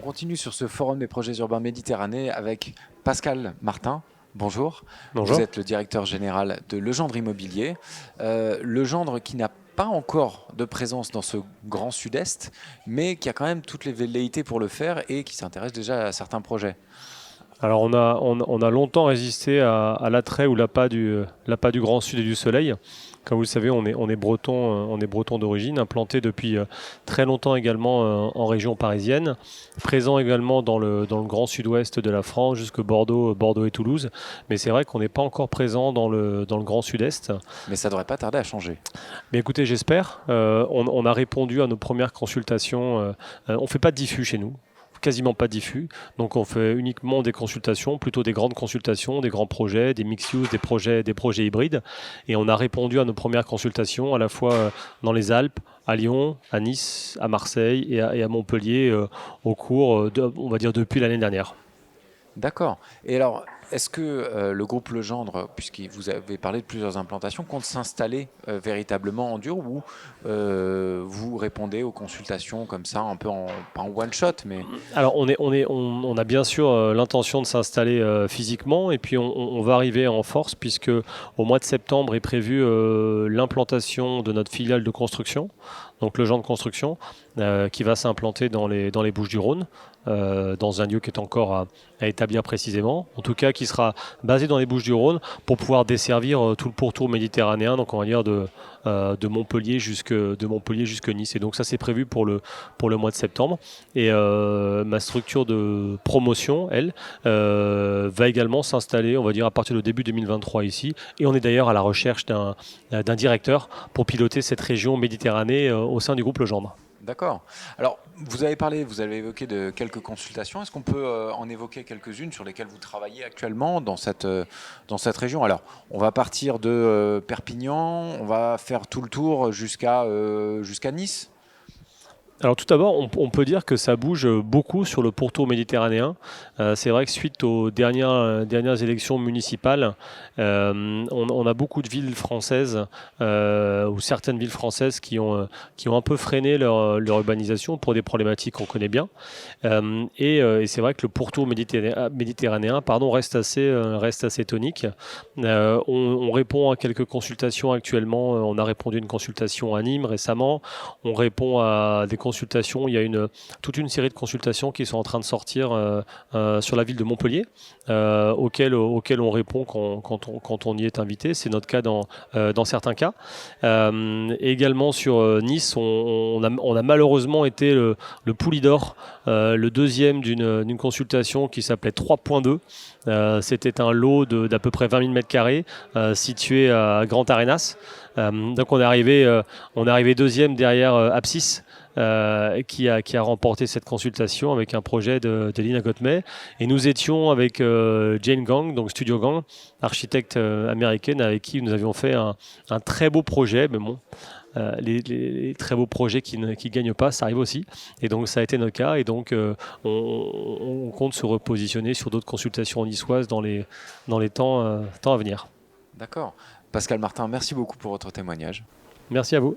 continue sur ce forum des projets urbains Méditerranée avec Pascal Martin. Bonjour. Bonjour. Vous êtes le directeur général de Legendre Immobilier. Legendre qui n'a pas encore de présence dans ce grand sud-est, mais qui a quand même toutes les velléités pour le faire et qui s'intéresse déjà à certains projets. Alors on a longtemps résisté à l'attrait ou l'appât du Grand Sud et du Soleil. Comme vous le savez, on est breton d'origine, implanté depuis très longtemps également en région parisienne, présent également dans le Grand Sud-Ouest de la France, jusque Bordeaux et Toulouse. Mais c'est vrai qu'on n'est pas encore présent dans le Grand Sud-Est. Mais ça ne devrait pas tarder à changer. Mais écoutez, j'espère. On a répondu à nos premières consultations. On ne fait pas de diffus chez nous. Quasiment pas de diffus, donc on fait uniquement des consultations, plutôt des grandes consultations, des grands projets, des mixed-use, des projets hybrides, et on a répondu à nos premières consultations à la fois dans les Alpes, à Lyon, à Nice, à Marseille et à Montpellier au cours, on va dire depuis l'année dernière. D'accord. Et alors, est-ce que le groupe Legendre, puisque vous avez parlé de plusieurs implantations, compte s'installer véritablement en dur ou vous répondez aux consultations comme ça, un peu pas en one shot, mais... Alors on a bien sûr l'intention de s'installer physiquement et puis on va arriver en force puisque au mois de septembre est prévue l'implantation de notre filiale de construction, donc Legendre Construction, qui va s'implanter dans les Bouches-du-Rhône. Dans un lieu qui est encore à établir précisément, en tout cas qui sera basé dans les Bouches-du-Rhône pour pouvoir desservir tout le pourtour méditerranéen, donc on va dire de Montpellier jusque Nice. Et donc ça c'est prévu pour le mois de septembre. Et ma structure de promotion, elle, va également s'installer, on va dire, à partir de début 2023 ici. Et on est d'ailleurs à la recherche d'un directeur pour piloter cette région Méditerranée au sein du groupe Legendre. D'accord. Alors, vous avez évoqué de quelques consultations. Est-ce qu'on peut en évoquer quelques-unes sur lesquelles vous travaillez actuellement dans cette région? Alors, on va partir de Perpignan, on va faire tout le tour jusqu'à Nice. Alors tout d'abord, on peut dire que ça bouge beaucoup sur le pourtour méditerranéen. C'est vrai que suite aux dernières élections municipales, on a beaucoup de villes françaises ou certaines villes françaises qui ont un peu freiné leur urbanisation pour des problématiques qu'on connaît bien. Et c'est vrai que le pourtour méditerranéen reste assez tonique. On répond à quelques consultations actuellement. On a répondu à une consultation à Nîmes récemment. On répond à des consultations. Il y a toute une série de consultations qui sont en train de sortir sur la ville de Montpellier, auxquelles on répond quand on y est invité. C'est notre cas dans certains cas. Également sur Nice, on a malheureusement été le pouli d'or, le deuxième d'une consultation qui s'appelait 3.2. C'était un lot d'à peu près 20 000 m2 situé à Grand Arenas. Donc on est arrivé deuxième derrière Apsis. Qui a remporté cette consultation avec un projet de Lina Gottmey. Et nous étions avec Jane Gang, donc Studio Gang, architecte américaine, avec qui nous avions fait un très beau projet. Mais bon, les très beaux projets qui ne gagnent pas, ça arrive aussi. Et donc ça a été notre cas. Et donc on compte se repositionner sur d'autres consultations niçoises dans les temps à venir. D'accord. Pascal Martin, merci beaucoup pour votre témoignage. Merci à vous.